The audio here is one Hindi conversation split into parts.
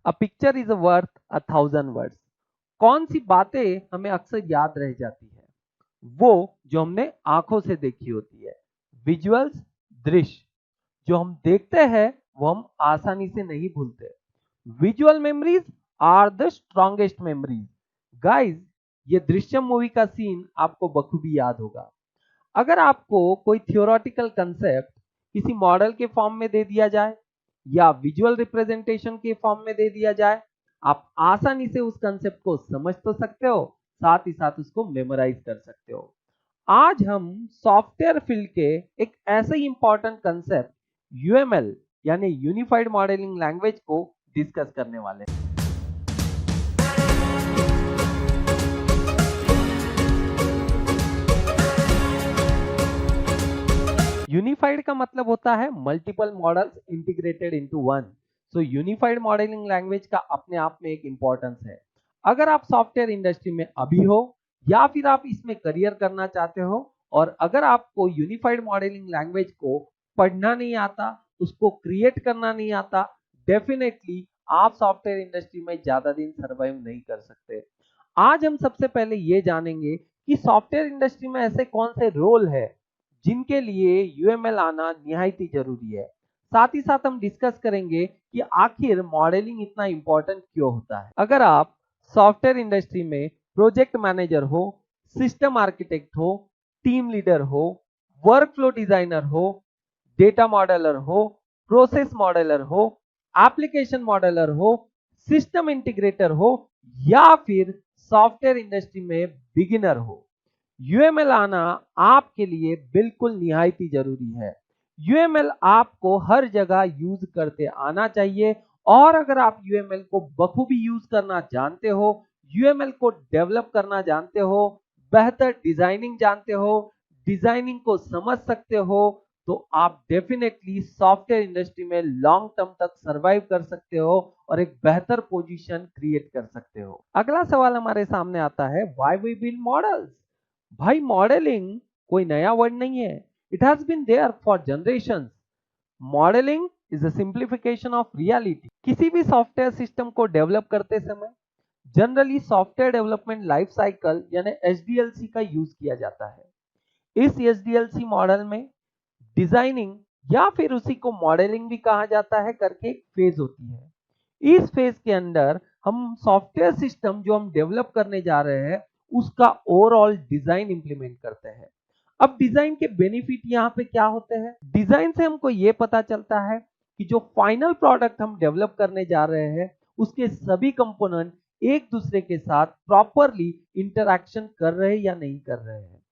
A picture is worth 1,000 words. कौन सी बातें हमें अक्सर याद रह जाती है? वो जो हमने आंखों से देखी होती है। विजुअल्स, दृश्य जो हम देखते हैं वो हम आसानी से नहीं भूलते। Visual memories are the strongest memories. Guys, ये दृश्यम मूवी का सीन आपको बखूबी याद होगा। अगर आपको कोई थियोरेटिकल कंसेप्ट किसी मॉडल के फॉर्म में दे दिया जाए या विजुअल रिप्रेजेंटेशन के फॉर्म में दे दिया जाए, आप आसानी से उस कंसेप्ट को समझ तो सकते हो, साथ ही साथ उसको मेमोराइज कर सकते हो। आज हम सॉफ्टवेयर फील्ड के एक ऐसे ही इंपॉर्टेंट कंसेप्ट यूएमएल यानी यूनिफाइड मॉडलिंग लैंग्वेज को डिस्कस करने वाले हैं। यूनिफाइड का मतलब होता है multiple models integrated into one. So unified modelling language का अपने आप में एक इंपॉर्टेंस है। अगर आप सॉफ्टवेयर इंडस्ट्री में अभी हो या फिर आप इसमें करियर करना चाहते हो और अगर आपको यूनिफाइड मॉडलिंग लैंग्वेज को पढ़ना नहीं आता, उसको क्रिएट करना नहीं आता, डेफिनेटली आप सॉफ्टवेयर इंडस्ट्री में ज्यादा दिन सर्वाइव नहीं कर सकते। आज हम सबसे पहले ये जानेंगे कि सॉफ्टवेयर इंडस्ट्री में ऐसे कौन से रोल है जिनके लिए यूएमएल आना निहायत ही जरूरी है। साथ ही साथ हम डिस्कस करेंगे कि आखिर मॉडलिंग इतना इंपॉर्टेंट क्यों होता है। अगर आप सॉफ्टवेयर इंडस्ट्री में प्रोजेक्ट मैनेजर हो, सिस्टम आर्किटेक्ट हो, टीम लीडर हो, वर्क फ्लो डिजाइनर हो, डेटा मॉडलर हो, प्रोसेस मॉडलर हो, एप्लीकेशन मॉडलर हो, सिस्टम इंटीग्रेटर हो या फिर सॉफ्टवेयर इंडस्ट्री में बिगिनर हो, यूएमएल आना आपके लिए बिल्कुल निहायत ही जरूरी है। यूएमएल आपको हर जगह यूज करते आना चाहिए और अगर आप यूएमएल को बखूबी यूज करना जानते हो, यूएमएल को डेवलप करना जानते हो, बेहतर डिजाइनिंग जानते हो, डिजाइनिंग को समझ सकते हो, तो आप डेफिनेटली सॉफ्टवेयर इंडस्ट्री में लॉन्ग टर्म तक सरवाइव कर सकते हो और एक बेहतर पोजीशन क्रिएट कर सकते हो। अगला सवाल हमारे सामने आता है, व्हाई वी बिल्ड मॉडल्स? भाई, मॉडलिंग कोई नया वर्ड नहीं है। It has been there for generations. Modelling is a simplification of reality. किसी भी सॉफ्टवेयर सिस्टम को डेवलप करते समय generally software development life cycle यानी एचडीएलसी का यूज किया जाता है। इस एचडीएलसी मॉडल में डिजाइनिंग या फिर उसी को मॉडलिंग भी कहा जाता है करके एक फेज होती है। इस फेज के अंदर हम सॉफ्टवेयर सिस्टम जो हम डेवलप करने जा रहे हैं उसका ओवरऑल डिजाइन इंप्लीमेंट करते हैं। अब डिजाइन के बेनिफिट यहाँ पे क्या होते हैं? डिजाइन से हमको ये पता चलता है कि जो फाइनल प्रोडक्ट हम डेवलप करने जा रहे हैं उसके सभी कंपोनेंट एक दूसरे के साथ प्रॉपरली इंटरैक्शन कर रहे हैं या नहीं कर रहे हैं।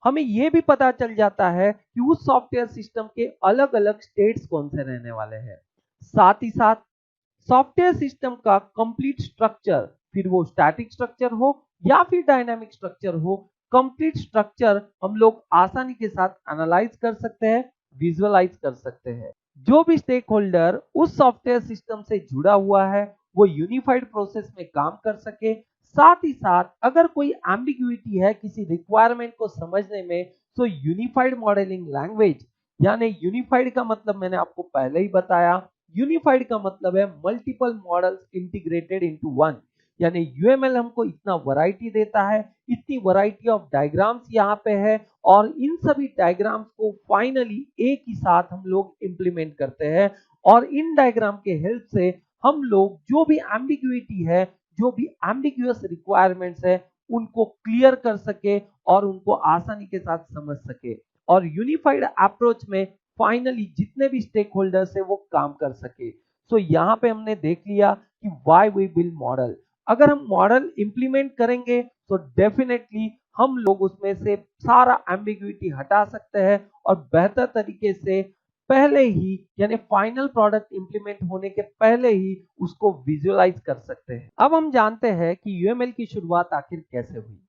हमें यह भी पता चल जाता है कि उस सॉफ्टवेयर सिस्टम के अलग अलग स्टेट्स कौन से रहने वाले हैं। साथ ही साथ सॉफ्टवेयर सिस्टम का कंप्लीट स्ट्रक्चर, फिर वो स्टैटिक स्ट्रक्चर हो या फिर डायनामिक स्ट्रक्चर हो, कंप्लीट स्ट्रक्चर हम लोग आसानी के साथ एनालाइज कर सकते हैं, विजुअलाइज कर सकते हैं। जो भी स्टेक होल्डर उस सॉफ्टवेयर सिस्टम से जुड़ा हुआ है वो यूनिफाइड प्रोसेस में काम कर सके। साथ ही साथ अगर कोई एम्बिग्युइटी है किसी रिक्वायरमेंट को समझने में, तो यूनिफाइड मॉडलिंग लैंग्वेज यानी यूनिफाइड का मतलब मैंने आपको पहले ही बताया, यूनिफाइड का मतलब है multiple models integrated into one. यानी यूएमएल हमको इतना वैरायटी देता है, इतनी वैरायटी ऑफ डायग्राम्स यहाँ पे है और इन सभी डायग्राम्स को फाइनली एक ही साथ हम लोग इंप्लीमेंट करते हैं और इन डायग्राम के हेल्प से हम लोग जो भी एम्बिग्युइटी है, जो भी एम्बिग्युअस रिक्वायरमेंट्स है, उनको क्लियर कर सके और उनको आसानी के साथ समझ सके और यूनिफाइड अप्रोच में फाइनली जितने भी स्टेक होल्डर्स है वो काम कर सके। सो यहाँ पे हमने देख लिया कि व्हाई वी बिल्ड मॉडल। अगर हम मॉडल इंप्लीमेंट करेंगे तो डेफिनेटली हम लोग उसमें से सारा एम्बिग्युइटी हटा सकते हैं और बेहतर तरीके से पहले ही यानी फाइनल प्रोडक्ट इंप्लीमेंट होने के पहले ही उसको विजुअलाइज कर सकते हैं। अब हम जानते हैं कि यूएमएल की शुरुआत आखिर कैसे हुई।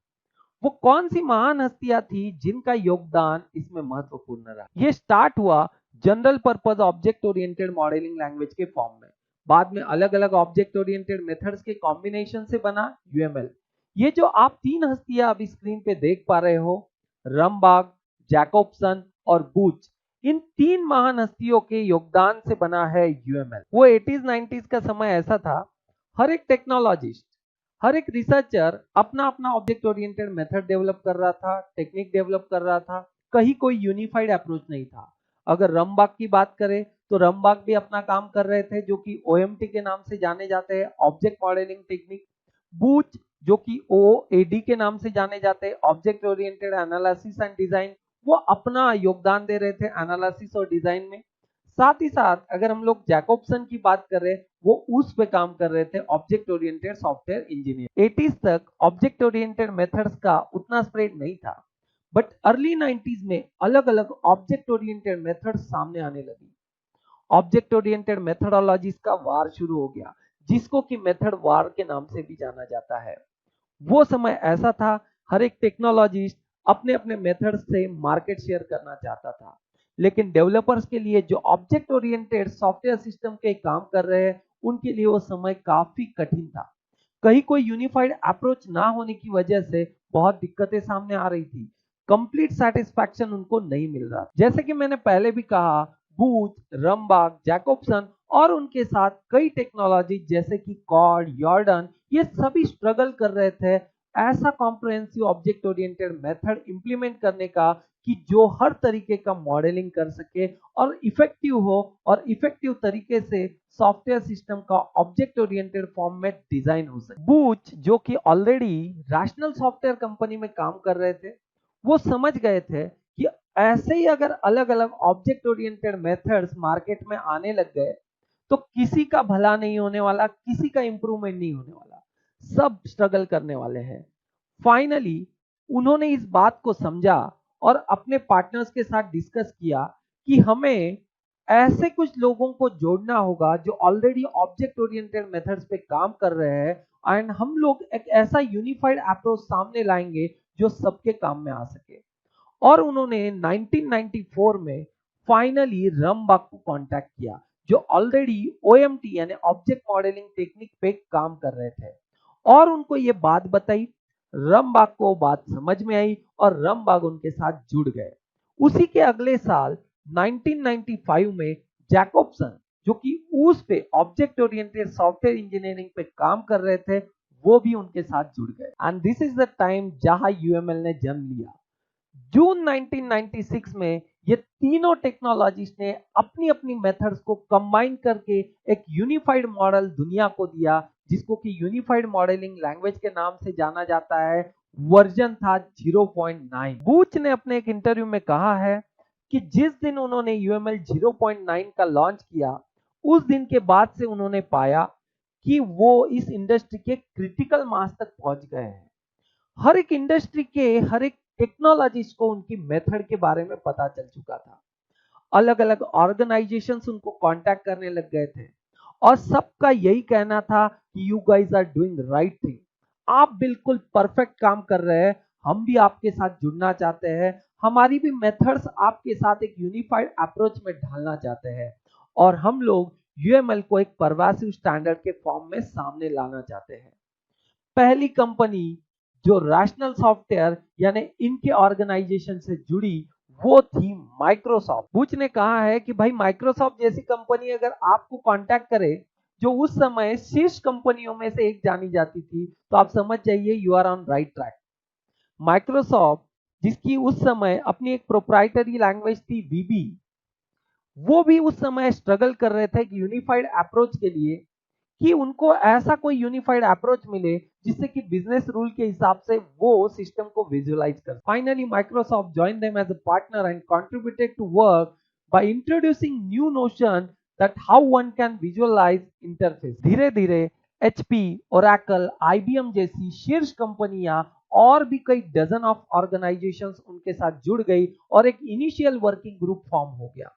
वो कौन सी महान हस्तियां थी जिनका योगदान इसमें महत्वपूर्ण रहा। ये स्टार्ट हुआ general purpose object oriented modelling language के फॉर्म में, बाद में अलग अलग ऑब्जेक्ट ओरिएंटेड मेथड्स के कॉम्बिनेशन से बना यूएमएल। ये जो आप तीन हस्तियां अभी स्क्रीन पे देख पा रहे हो, रमबाग, जैकोब्सन और बूच, इन तीन महान हस्तियों के योगदान से बना है यूएमएल। वो 80s 90s का समय ऐसा था हर एक टेक्नोलॉजिस्ट, हर एक रिसर्चर अपना अपना ऑब्जेक्ट ओरिएंटेड मेथड डेवलप कर रहा था, टेक्निक डेवलप कर रहा था। कहीं कोई यूनिफाइड अप्रोच नहीं था। अगर रमबाग की बात करें तो रमबाग भी अपना काम कर रहे थे, जो कि ओएमटी के नाम से जाने जाते हैं, ऑब्जेक्ट मॉडलिंग टेक्निक। बूच जो कि ओएडी के नाम से जाने जाते हैं, object oriented analysis and design, वो अपना योगदान दे रहे थे एनालिसिस और डिजाइन में। साथ ही साथ अगर हम लोग जैकोब्सन की बात कर रहे हैं, वो उस पे काम कर रहे थे, object oriented software engineer. 80s तक ऑब्जेक्ट ओरिएंटेड मेथड्स का उतना स्प्रेड नहीं था, बट अर्ली 90s में अलग अलग ऑब्जेक्ट ओरिएंटेड मेथड्स सामने आने लगी। ऑब्जेक्ट ओरिएंटेड मेथडोलॉजीज का वार शुरू हो गया, जिसको कि मेथड वार के नाम से भी जाना जाता है। वो समय ऐसा था, हर एक टेक्नोलॉजिस्ट अपने अपने मेथड्स से मार्केट शेयर करना चाहता था, लेकिन डेवलपर्स के लिए जो ऑब्जेक्ट ओरिएंटेड सॉफ्टवेयर सिस्टम के काम कर रहे हैं, उनके लिए वो समय काफी कठिन था। कहीं कोई यूनिफाइड अप्रोच ना होने की वजह से बहुत दिक्कतें सामने आ रही थी। कंप्लीट सेटिस्फैक्शन उनको नहीं मिल रहा। जैसे कि मैंने पहले भी कहा, बूथ, रमबाग, जैकोब्सन और उनके साथ कई टेक्नोलॉजी जैसे कि कॉर्ड, यॉर्डन, ये सभी स्ट्रगल कर रहे थे ऐसा comprehensive object oriented method implement करने का कि जो हर तरीके का मॉडलिंग कर सके और इफेक्टिव हो, और इफेक्टिव तरीके से सॉफ्टवेयर सिस्टम का ऑब्जेक्ट ओरिएंटेड फॉर्म में डिजाइन हो सके। बूच जो कि ऑलरेडी रैशनल सॉफ्टवेयर कंपनी में काम कर रहे थे, वो समझ गए थे कि ऐसे ही अगर अलग अलग ऑब्जेक्ट ओरिएंटेड मेथड्स मार्केट में आने लग गए तो किसी का भला नहीं होने वाला, किसी का इंप्रूवमेंट नहीं होने वाला, सब स्ट्रगल करने वाले हैं। फाइनली उन्होंने इस बात को समझा और अपने पार्टनर्स के साथ डिस्कस किया कि हमें ऐसे कुछ लोगों को जोड़ना होगा जो ऑलरेडी ऑब्जेक्ट ओरिएंटेड मेथड्स पे काम कर रहे हैं, एंड हम लोग एक ऐसा यूनिफाइड अप्रोच सामने लाएंगे जो सबके काम में आ सके। और उन्होंने 1994 में फाइनली रमबाग को कांटेक्ट किया, जो ऑलरेडी ओएमटी यानी ऑब्जेक्ट मॉडलिंग टेक्निक पे काम कर रहे थे, और उनको ये बात बताई। रमबाग को बात समझ में आई और रमबाग उनके साथ जुड़ गए। उसी के अगले साल 1995 में जैकोब्सन जो कि उस पे ऑब्जेक्ट ओरिएंटेड सॉफ्टवेयर इंजीनियरिंग पे काम कर रहे थे, वो भी उनके साथ जुड़ गए। And this is the time जहां यूएमएल ने जन्म लिया। जून 1996 में ये तीनों टेक्नोलॉजिस्ट ने अपनी अपनी मेथड्स को कंबाइन करके एक यूनिफाइड मॉडल दुनिया को दिया, जिसको कि यूनिफाइड मॉडलिंग लैंग्वेज के नाम से जाना जाता है। वर्जन था 0.9। बूच ने अपने एक इंटरव्यू में कहा है कि जिस दिन उन्होंने यूएमएल 0.9 का लॉन्च किया, उस दिन के बाद से उन्होंने पाया कि वो इस इंडस्ट्री के क्रिटिकल मास तक पहुंच गए हैं। हर एक इंडस्ट्री के हर एक टेक्नोलॉजिस्ट को उनकी मेथड के बारे में पता चल चुका था। अलग अलग ऑर्गेनाइजेशंस उनको कांटेक्ट करने लग गए थे, और सबका यही कहना था कि you guys are doing right thing, आप बिल्कुल परफेक्ट काम कर रहे हैं, हम भी आपके साथ जुड़ना चाहते हैं, हमारी भी मेथड्स आपके साथ एक यूनिफाइड अप्रोच में ढालना चाहते हैं, और हम लोग यूएमएल को एक परवासिव स्टैंडर्ड के फॉर्म में सामने लाना चाहते हैं। पहली कंपनी जो रैशनल सॉफ्टवेयर यानी इनके ऑर्गेनाइजेशन से जुड़ी, वो थी माइक्रोसॉफ्ट। बुच ने कहा है कि भाई माइक्रोसॉफ्ट जैसी कंपनी अगर आपको कांटेक्ट करे, जो उस समय शीर्ष कंपनियों में से एक जानी जाती थी, तो आप समझ जाइए you are on right track. Microsoft जिसकी उस समय अपनी एक प्रोप्राइटरी लैंग्वेज थी वीबी, वो भी उस समय स्ट्रगल कर रहे थे कि यूनिफाइड अप्रोच के लिए, कि उनको ऐसा कोई यूनिफाइड अप्रोच मिले जिससे कि बिजनेस रूल के हिसाब से वो सिस्टम को विजुअलाइज कर। Finally Microsoft join them as a partner and contributed to work by introducing new notion that how one can visualise interface. धीरे धीरे एचपी, ओरेकल, आईबीएम जैसी शीर्ष कंपनियां और भी कई डजन ऑफ ऑर्गेनाइजेशंस उनके साथ जुड़ गई और एक इनिशियल वर्किंग ग्रुप फॉर्म हो गया।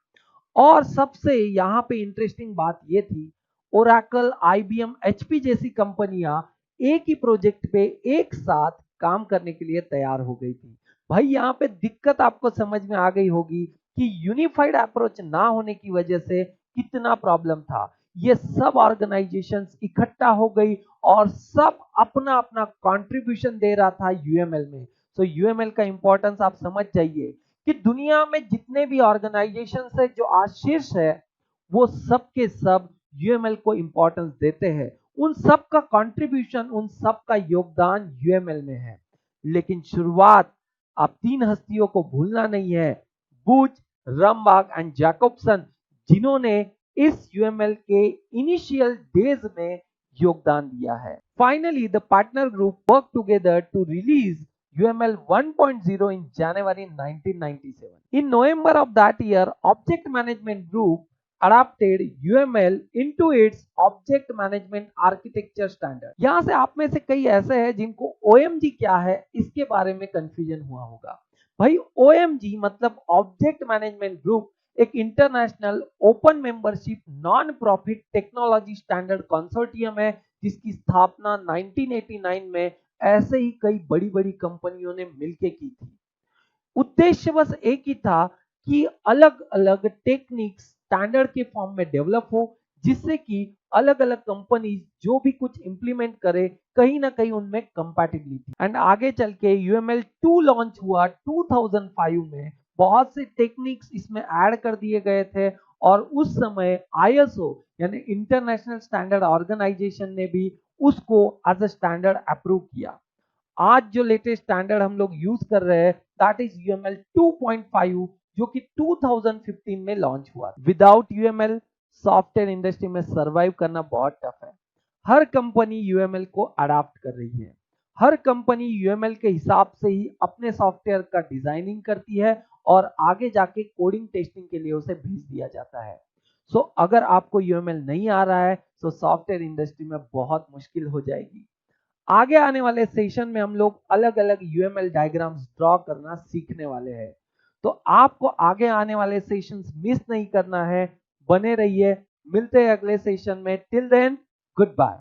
और सबसे यहाँ पे इंटरेस्टिंग बात ये थी, ओरेकल, आईबीएम, एचपी जैसी कंपनियां एक ही प्रोजेक्ट पे एक साथ काम करने के लिए तैयार हो गई थी। भाई यहाँ पे दिक्कत आपको समझ में आ गई होगी कि यूनिफाइड अप्रोच ना होने की वजह से कितना प्रॉब्लम था। ये सब ऑर्गेनाइजेशंस इकट्ठा हो गई और सब अपना अपना कंट्रीब्यूशन दे रहा था यूएमएल में। तो यूएमएल का इंपॉर्टेंस आप समझ जाइए कि दुनिया में जितने भी ऑर्गेनाइजेशन है जो आज शीर्ष है, वो सब के सब यूएमएल को इंपॉर्टेंस देते हैं। उन सब का कंट्रीब्यूशन, उन सब का योगदान यूएमएल में है। लेकिन शुरुआत आप 3 हस्तियों को भूलना नहीं है, बुच, रमबाग एंड जैकबसन, जिन्होंने इस यूएमएल के इनिशियल डेज में योगदान दिया है। Finally the partner group work together to release UML 1.0 in January 1997. In November of that year, Object Management Group adopted UML into its Object Management Architecture Standard. यहाँ से आप में से कई ऐसे हैं जिनको OMG क्या है इसके बारे में कंफ्यूजन हुआ होगा। भाई OMG मतलब ऑब्जेक्ट मैनेजमेंट ग्रुप एक international open membership non profit technology standard consortium है, जिसकी स्थापना 1989 में ऐसे ही कई बड़ी बड़ी कंपनियों ने मिलकर की थी। उद्देश्य बस एक ही था कि अलग अलग टेक्निक्स स्टैंडर्ड के फॉर्म में डेवलप हो, जिससे कि अलग अलग कंपनीज जो भी कुछ इंप्लीमेंट करे कहीं ना कहीं उनमें कंपैटिबिलिटी। एंड आगे चल के UML 2 लॉन्च हुआ 2005 में। बहुत से टेक्निक्स इसमें ऐड कर दिए गए थे और उस समय ISO यानी इंटरनेशनल स्टैंडर्ड ऑर्गेनाइजेशन ने भी उसको एज अ स्टैंडर्ड अप्रूव किया। आज जो लेटेस्ट स्टैंडर्ड हम लोग यूज कर रहे हैं दैट इज UML 2.5, जो कि 2015 में लॉन्च हुआ। विदाउट UML सॉफ्टवेयर इंडस्ट्री में सरवाइव करना बहुत टफ है। हर कंपनी UML को अडॉप्ट कर रही है, हर कंपनी UML के हिसाब से ही अपने सॉफ्टवेयर का डिजाइनिंग करती है और आगे जाके कोडिंग टेस्टिंग के लिए उसे भेज दिया जाता है। सो अगर आपको UML नहीं आ रहा है तो सॉफ्टवेयर इंडस्ट्री में बहुत मुश्किल हो जाएगी। आगे आने वाले सेशन में हम लोग अलग अलग UML डायग्राम्स ड्रॉ करना सीखने वाले हैं, तो आपको आगे आने वाले सेशंस मिस नहीं करना है। बने रहिए, मिलते हैं अगले सेशन में। Till then good bye.